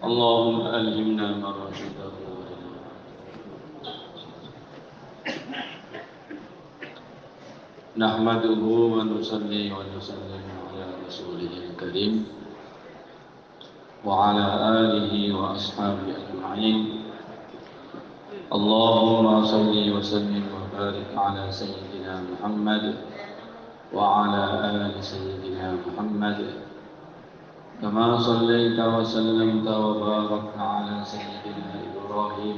اللهم ألهمنا مراشده نحمده ونصلي ونسلم على رسوله الكريم وعلى آله وأصحابه أجمعين. اللهم صل وسلم وبارك على سيدنا محمد وعلى آل سيدنا محمد كما صليت وسلمت وباركت على سيدنا إبراهيم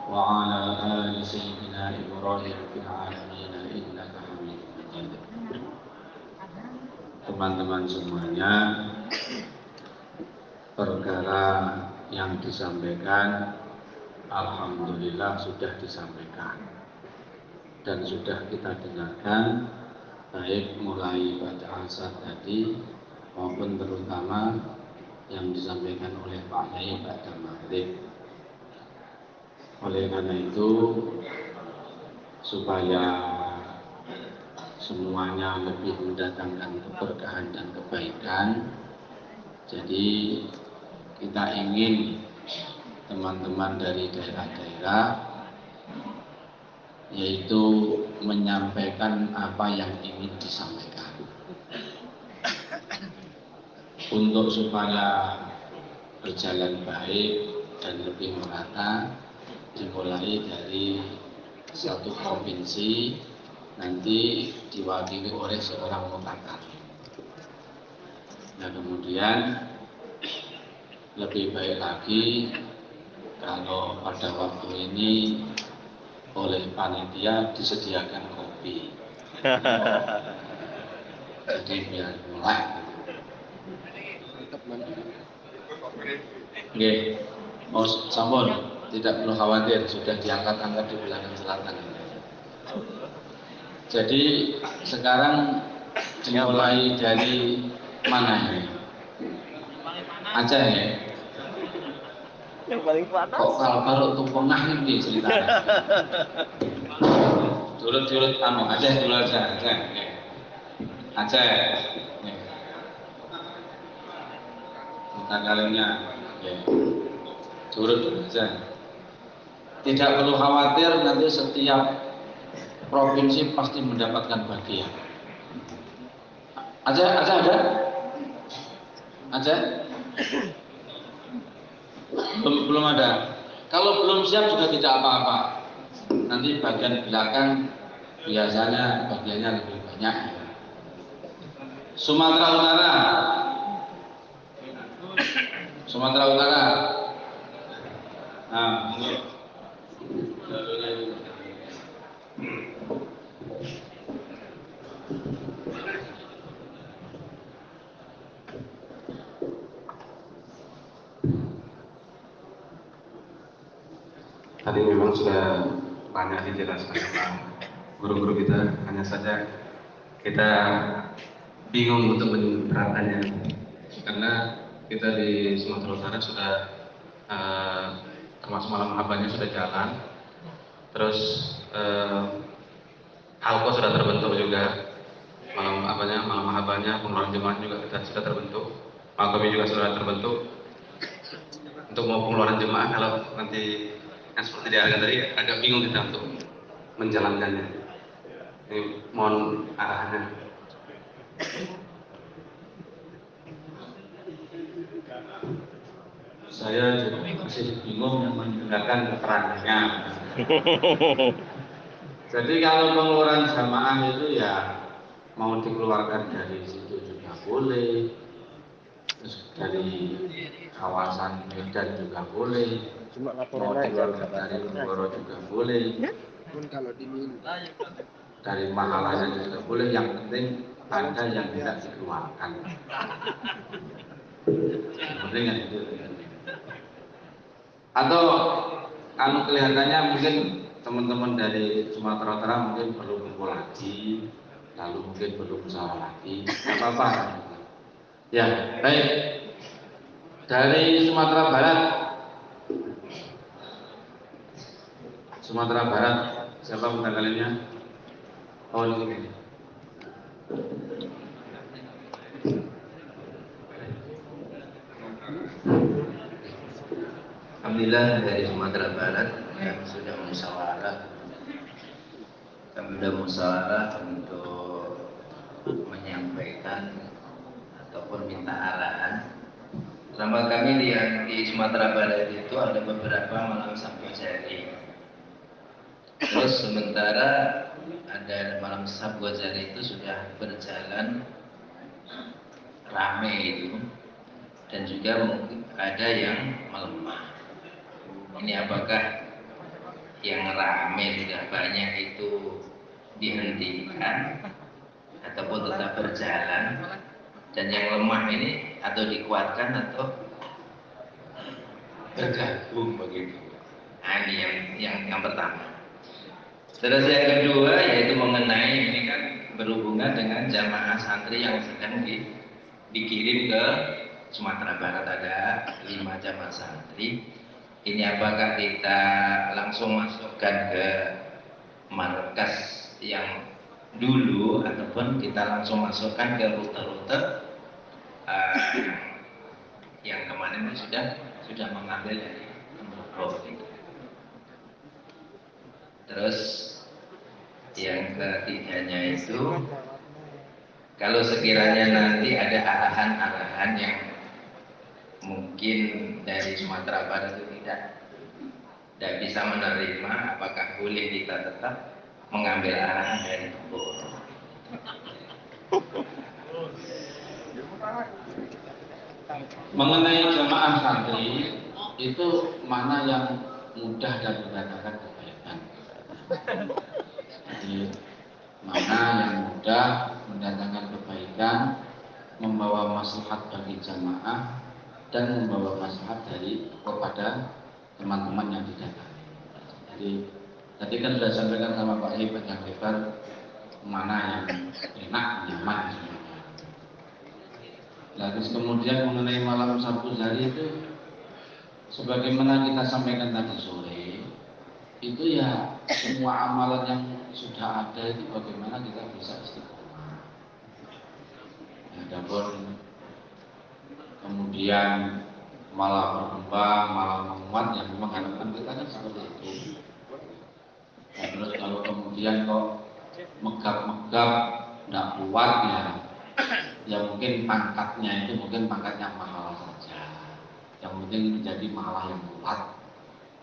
وعلى آل سيدنا إبراهيم في العالمين إنك حميد مجيد. Teman-teman semuanya, perkara yang disampaikan alhamdulillah sudah disampaikan dan sudah kita dengarkan, baik mulai pada asar tadi maupun terutama yang disampaikan oleh Pak Yai pada maghrib. Oleh karena itu, supaya semuanya lebih mendatangkan keberkahan dan kebaikan, jadi kita ingin teman-teman dari daerah-daerah yaitu menyampaikan apa yang ingin disampaikan untuk supaya berjalan baik dan lebih merata, dimulai dari satu provinsi nanti diwakili oleh seorang mutakalim. Nah, kemudian lebih baik lagi kalau pada waktu ini oleh panitia disediakan kopi. Jadi biar mulai. Oke, mau sampun, tidak perlu khawatir, sudah diangkat-angkat di belakang selatan. Jadi sekarang dimulai dari mana ini? Aceh ya? Yang paling panas. Kok kalau baru tuh pernah nih ceritanya? Turut-turut Aceh dulu aja, Aceh. Aceh. Kita kalinya, turut aja. Tidak perlu khawatir, nanti setiap provinsi pasti mendapatkan bagian. Aceh ada? Aceh? Belum ada. Kalau belum siap juga tidak apa-apa. Nanti bagian belakang biasanya bagiannya lebih banyak. Sumatera Utara. Sumatera Utara. Nah, ini. Tadi memang sudah banyak dijelaskan guru-guru kita, hanya saja kita bingung untuk menerapkannya karena kita di Sumatera Utara sudah termasuk malam habanya sudah jalan, terus Halko sudah terbentuk juga, malam habanya pengeluaran jemaah juga sudah terbentuk, Makomi juga sudah terbentuk. Untuk mau pengeluaran jemaah kalau nanti yang seperti diarahkan tadi agak bingung kita untuk menjalankannya. Ini mohon arahannya. Saya juga masih bingung yang mendengarkan keterangannya. Jadi kalau pengeluaran jamaah itu ya mau dikeluarkan dari situ juga boleh, terus dari kawasan Medan juga boleh, mau dikeluarkan dari Nenggoro juga boleh, dari Mahalaya juga boleh, yang penting ada yang tidak dikeluarkan. Yang penting yang itu. Atau kelihatannya mungkin teman-teman dari Sumatera Utara mungkin perlu kumpul lagi, lalu mungkin perlu musyawarah lagi, apa-apa. Ya, baik. Dari Sumatera Barat, siapa mutakalimnya? Oh, ini. Alhamdulillah dari Sumatera Barat yang sudah musyawarah, kami sudah musyawarah untuk menyampaikan ataupun minta arahan. Selama kami di Sumatera Barat itu ada beberapa malam Sabtu Jari. Terus sementara ada malam Sabtu Jari itu sudah berjalan rame itu, dan juga mungkin ada yang melemah. Ini apakah yang rame sudah banyak itu dihentikan ataupun tetap berjalan, dan yang lemah ini atau dikuatkan atau bergabung begitu? Nah, ini yang pertama. Terus yang kedua yaitu mengenai ini kan berhubungan dengan jamaah santri yang sedang dikirim ke Sumatera Barat, ada 5 jamaah santri. Ini apakah kita langsung masukkan ke markas yang dulu ataupun kita langsung masukkan ke rute-rute yang kemarin sudah mengambil dari Pemprov itu. Terus yang ketiganya itu, kalau sekiranya nanti ada arahan-arahan yang mungkin dari Sumatera Barat itu tidak bisa menerima, apakah boleh kita tetap mengambil arahan dari Pemprov? Mengenai jamaah santri itu mana yang mudah dan mendatangkan kebaikan. Jadi mana yang mudah mendatangkan kebaikan, membawa maslahat bagi jamaah dan membawa maslahat dari kepada teman-teman yang didatangi. Jadi tadi kan sudah sampaikan sama Pak Ibu yang lebar mana yang enak, nyaman semuanya. Lalu kemudian mengenai malam Sabtu Jari itu, sebagaimana kita sampaikan tadi sore, itu ya semua amalan yang sudah ada itu bagaimana kita bisa istiqomah. Adapun kemudian malah berkembang, malah menguat, yang memang harapan kita kan seperti itu. Nah, terus kalau kemudian kok megap-megap, tidak kuat ya mungkin pangkatnya itu mungkin pangkatnya mahal saja. Yang penting menjadi malah yang kuat,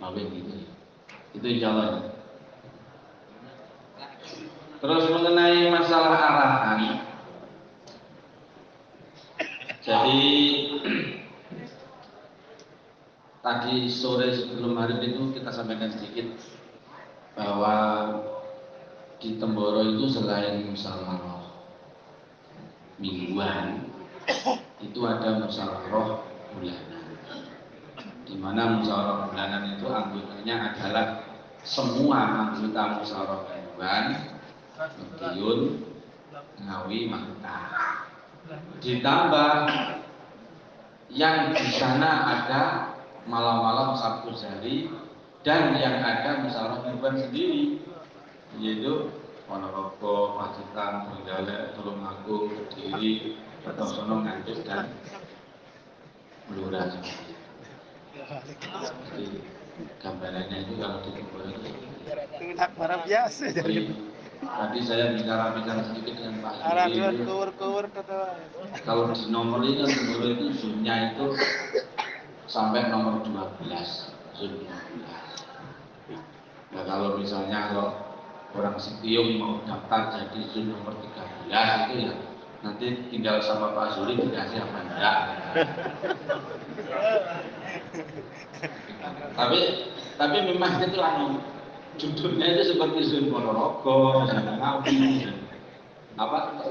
lalu gitu. Itu insya Allah. Terus mengenai masalah arahan, jadi tadi sore sebelum hari itu kita sampaikan sedikit bahwa di Temboro itu selain musyawarah mingguan, itu ada musyawarah bulanan, di mana musyawarah bulanan itu anggotanya adalah semua anggota musyawarah mingguan, Madiun, Ngawi, Magetan. Ditambah yang di sana ada malam-malam Sabtu Jari dan yang ada musyawarah mingguan sendiri, yaitu Ponorogo, Pacitan, Trenggalek, Tulungagung, Kediri, Kertosono, Nganjuk, dan Blora. Jadi gambarannya itu kalau di Temboro itu Barang biasa jadi. tadi saya bicara sedikit dengan Pak Arang Yuri. kur kata. Kalau di nomor ini Temboro itu zoomnya itu sampai nomor 12, zoom 12. Nah kalau misalnya kalau orang Sitiung mau daftar jadi zoom nomor 13 itu ya nanti tinggal sama Pak Zuri dikasih apa enggak. Tapi memang itu judulnya itu seperti zoom Ponorogo, zoom Ngawi,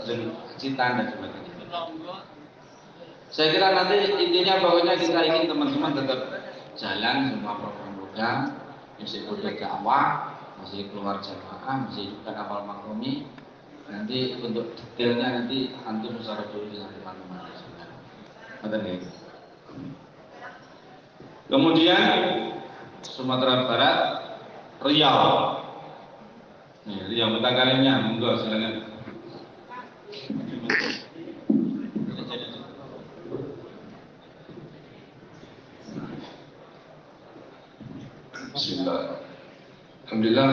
zoom Citan dan sebagainya. Saya kira nanti intinya pokoknya kita ingin teman-teman tetap jalan semua program-program, meskipun dakwah, masih keluar jamaah, masih juga kapal makomi. Nanti untuk detailnya nanti antum secara dulu dengan teman-teman. Betul. Kemudian Sumatera Barat, Riau. Nih, Riau Mutakarenya, monggo silakan. Bismillah. Alhamdulillah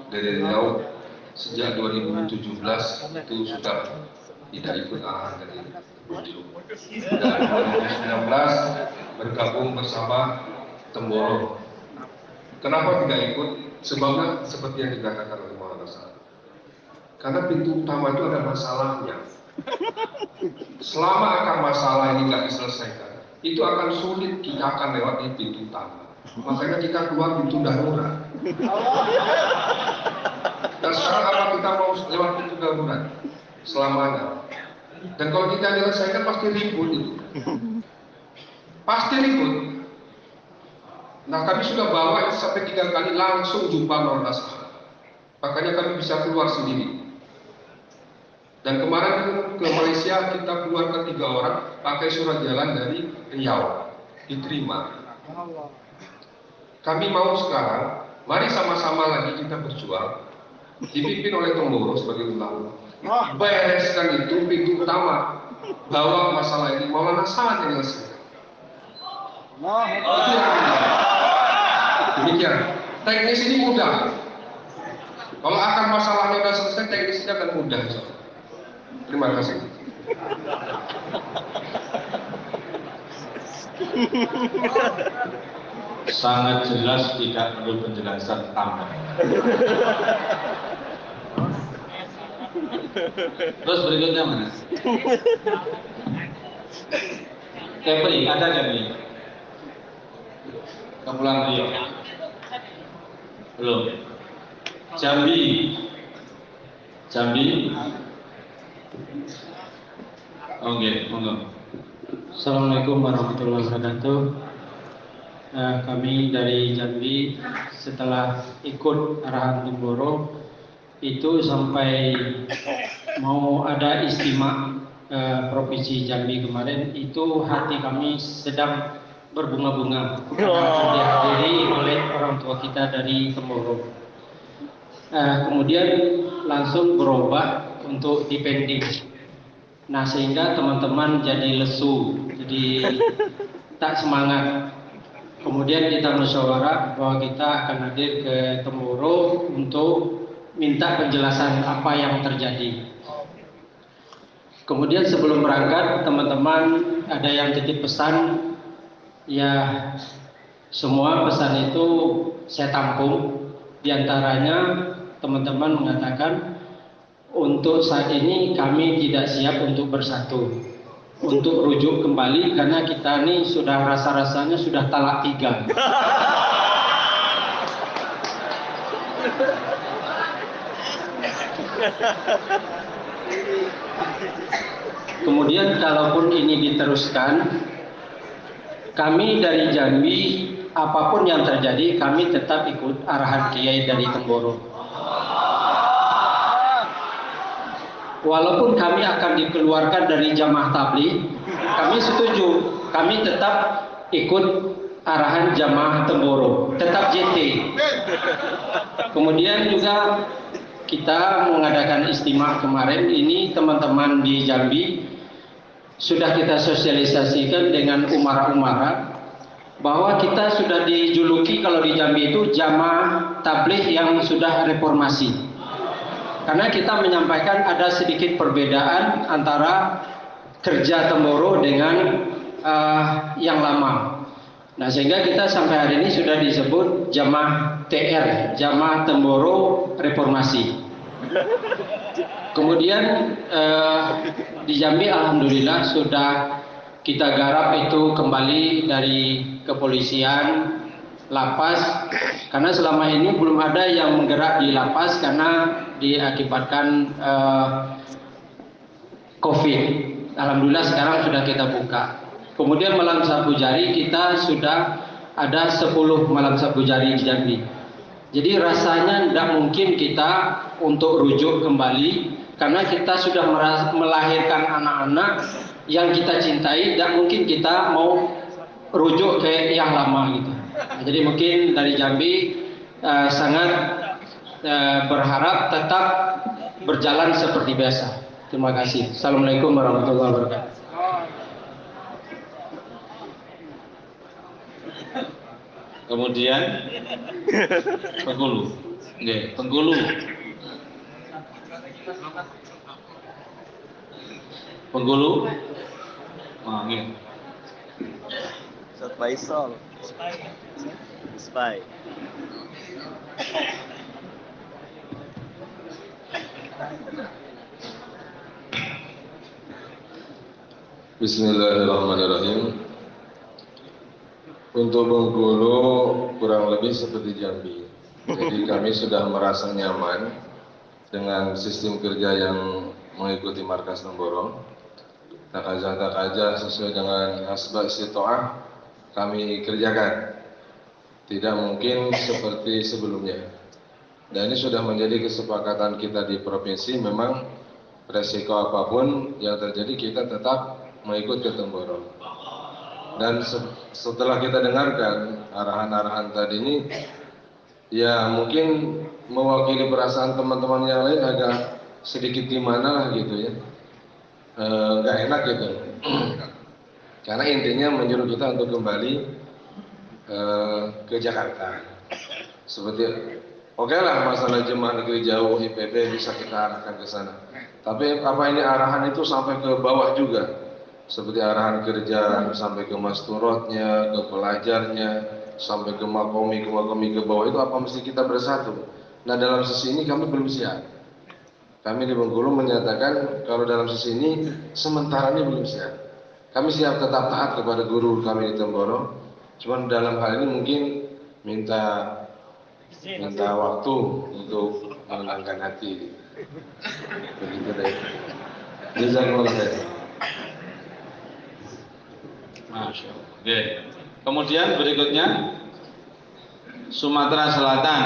dari Riau sejak 2017 itu sudah tidak ikut arahan dari Beliau. Dan 2019 bergabung bersama Temboro. Kenapa tidak ikut? Sebabnya seperti yang dikatakan oleh Maulana Sa'ad. Karena pintu utama itu ada masalahnya. Selama akar masalah ini tidak diselesaikan, itu akan sulit kita akan lewat di pintu utama. Makanya kita keluar pintu darurat. Dan sekarang apa kita mau lewat pintu darurat? Selamanya. Dan kalau kita menyelesaikan pasti ribut itu. Pasti ribut. Nah kami sudah bawa sampai 3 kali langsung jumpa Maulana Sa'ad. Makanya kami bisa keluar sendiri. Dan kemarin ke Malaysia kita keluarkan 3 orang pakai surat jalan dari Riau. Diterima. Kami mau sekarang, mari sama-sama lagi kita berjuang. Dipimpin oleh Temboro sebagai ulama. Bereskan itu pintu utama. Bawa masalah ini Maulana Sa'ad yang selesai. Itu yang demikian. Teknis ini mudah. Kalau akan masalahnya sudah selesai, teknisnya akan mudah. Terima kasih. Sangat jelas, tidak perlu penjelasan tambah. Terus berikutnya mana? Kepri, ada Kepri? Kepulauan Riau? Belum. Jambi? Oke, monggo. Assalamualaikum warahmatullahi wabarakatuh. Kami dari Jambi setelah ikut arahan Temboro itu sampai mau ada istimewa Provinsi Jambi kemarin, itu hati kami sedang berbunga-bunga karena dihadiri oleh orang tua kita dari Temboro. Kemudian langsung berubah untuk dipending. Nah sehingga teman-teman jadi lesu, jadi tak semangat. Kemudian kita musyawarah bahwa kita akan hadir ke Temboro untuk minta penjelasan apa yang terjadi. Kemudian sebelum berangkat, teman-teman ada yang titip pesan, ya semua pesan itu saya tampung. Di antaranya teman-teman mengatakan, untuk saat ini kami tidak siap untuk bersatu, untuk rujuk kembali karena kita ini sudah rasa-rasanya sudah talak 3. Kemudian kalaupun ini diteruskan, kami dari Jambi apapun yang terjadi kami tetap ikut arahan Kiai dari Temboro. Walaupun kami akan dikeluarkan dari jamaah tabligh, kami setuju, kami tetap ikut arahan jamaah Temboro, tetap JT. Kemudian juga kita mengadakan istimewa kemarin ini, teman-teman di Jambi sudah kita sosialisasikan dengan umara-umara bahwa kita sudah dijuluki kalau di Jambi itu jamaah tabligh yang sudah reformasi. Karena kita menyampaikan ada sedikit perbedaan antara kerja Temboro dengan yang lama. Nah sehingga kita sampai hari ini sudah disebut jamaah TR, jamaah Temboro Reformasi. Kemudian di Jambi alhamdulillah sudah kita garap itu kembali dari kepolisian, lapas, karena selama ini belum ada yang menggerak di lapas karena diakibatkan COVID. Alhamdulillah sekarang sudah kita buka. Kemudian malam Sabu Jari kita sudah ada 10 malam Sabu Jari di Jambi. Jadi rasanya tidak mungkin kita untuk rujuk kembali karena kita sudah melahirkan anak-anak yang kita cintai, tidak mungkin kita mau rujuk ke yang lama gitu. Nah, jadi mungkin dari Jambi sangat berharap tetap berjalan seperti biasa. Terima kasih. Assalamualaikum warahmatullahi wabarakatuh. Kemudian Bengkulu. Oke, Bengkulu. Bengkulu. Nah, oke. Ustaz Faisal. Spy. Bismillahirrahmanirrahim. Untuk Bengkulu kurang lebih seperti Jambi. Jadi kami sudah merasa nyaman dengan sistem kerja yang mengikuti markas Temboro. Tak sesuai dengan asbab sitoah kami kerjakan. Tidak mungkin seperti sebelumnya. Dan ini sudah menjadi kesepakatan kita di provinsi. Memang resiko apapun yang terjadi kita tetap mengikut ke Temboro. Dan setelah kita dengarkan arahan-arahan tadi ini, ya mungkin mewakili perasaan teman-teman yang lain agak sedikit gimana lah gitu ya, nggak enak gitu. Karena intinya menyuruh kita untuk kembali ke Jakarta. Seperti oke lah, masalah jemaah negeri jauh IPB bisa kita arahkan ke sana. Tapi apa ini arahan itu sampai ke bawah juga? Seperti arahan kerja sampai ke masturotnya, ke pelajarnya, sampai ke makomi ke bawah, itu apa mesti kita bersatu? Nah, dalam sisi ini kami belum siap. Kami di Bengkulu menyatakan kalau dalam sisi ini sementara ini belum siap. Kami siap tetap taat kepada guru kami di Temboro. Cuman dalam hal ini mungkin minta waktu untuk menenangkan hati. Begitu deh. Jazakumullah khair. Masya Allah. Oke. Kemudian berikutnya Sumatera Selatan.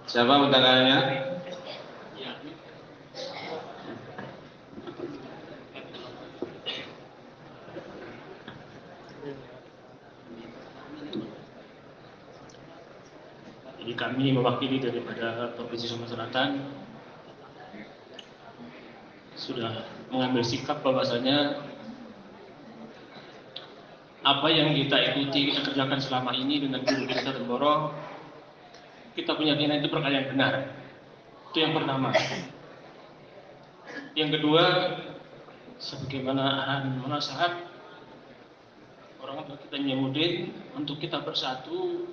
Siapa mentangannya? Jadi kami mewakili daripada Provinsi Sumatera Selatan sudah mengambil sikap bahwasanya apa yang kita ikuti, kita kerjakan selama ini dengan guru kita Temboro, kita punya keyakinan itu perkara yang benar. Itu yang pertama. Yang kedua, sebagaimana arahan nasihat orang tua kita Nyamudin untuk kita bersatu,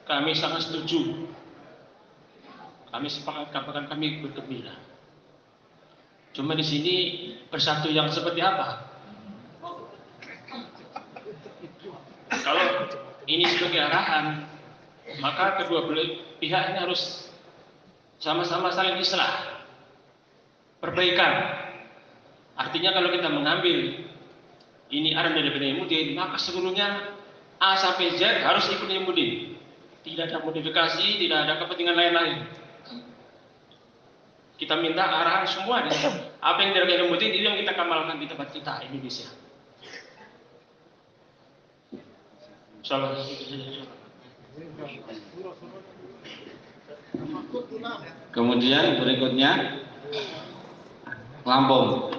kami sangat setuju. Kami sepakat, kapan kami bergembira. Cuma di sini bersatu yang seperti apa? Kalau ini sebagai arahan, maka kedua pihak ini harus sama-sama saling islah, perbaikan. Artinya kalau kita mengambil ini arahan dari Nyamudin, maka seluruhnya A sampai Z harus ikut Nyamudin. Tidak ada modifikasi, tidak ada kepentingan lain-lain. Kita minta arahan semua. Apa yang dari Nyamudin itu yang kita kamalkan di tempat kita, Indonesia. Salam. Kemudian berikutnya Lampung.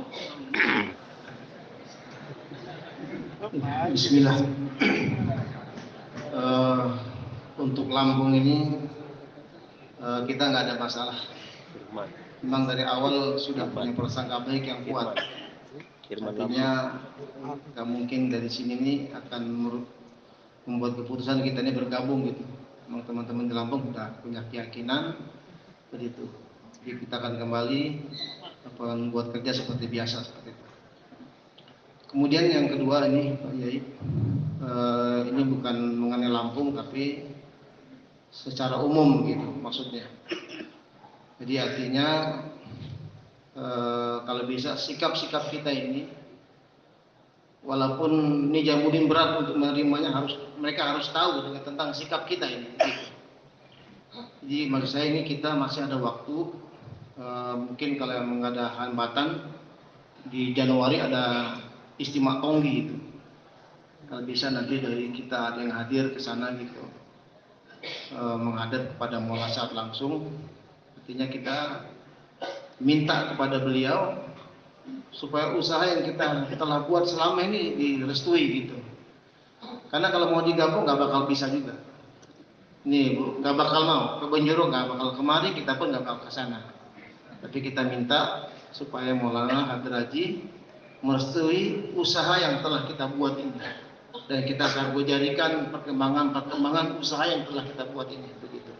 Bismillah. Untuk Lampung ini kita nggak ada masalah. Memang dari awal sudah punya prasangka baik yang kuat. Artinya nggak mungkin dari sini ini akan membuat keputusan kita ini bergabung gitu. Memang teman-teman di Lampung sudah punya keyakinan begitu. Jadi kita akan kembali membuat kerja seperti biasa seperti itu. Kemudian yang kedua ini Pak Yai, ini bukan mengenai Lampung tapi secara umum gitu maksudnya. Jadi artinya kalau bisa sikap-sikap kita ini, walaupun ini Nyamudin berat untuk menerimanya, mereka harus tahu dengan tentang sikap kita ini. Gitu. Jadi maksud saya ini kita masih ada waktu, mungkin kalau yang ada hambatan di Januari ada istimewa Tonggi itu. Kalau bisa nanti dari kita ada yang hadir ke sana gitu, menghadap kepada muasat langsung. Artinya kita minta kepada beliau supaya usaha yang kita telah buat selama ini direstui gitu. Karena kalau mau digabung nggak bakal bisa juga. Nih Bu, nggak bakal mau ke Bonjoro, nggak bakal kemari, kita pun nggak bakal ke sana. Tapi kita minta supaya Maulana Habib Haji merestui usaha yang telah kita buat ini, dan kita akan jadikan perkembangan usaha yang telah kita buat ini begitu.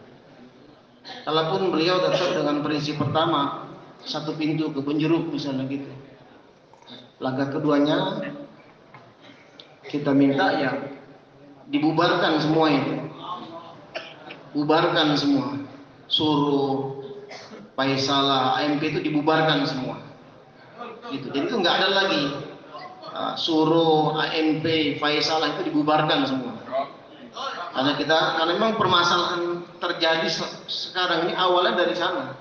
Kalaupun beliau tetap dengan prinsip pertama, satu pintu ke Bonjeruk misalnya gitu. Langkah keduanya kita minta ya dibubarkan semua itu. Bubarkan semua. Suruh Faisalah, AMP itu dibubarkan semua. Gitu. Jadi itu nggak ada lagi suruh AMP, Faisalah itu dibubarkan semua. Karena memang permasalahan terjadi sekarang ini awalnya dari sana.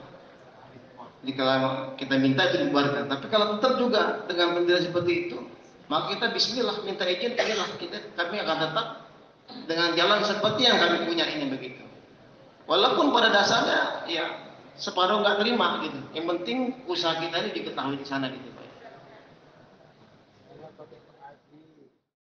Jadi kalau kita minta itu dibubarkan. Tapi kalau tetap juga dengan pendirian seperti itu, maka kita bismillah minta izin, inilah kami akan tetap dengan jalan seperti yang kami punya ini begitu. Walaupun pada dasarnya ya separuh nggak terima gitu. Yang penting usaha kita ini diketahui di sana gitu Pak.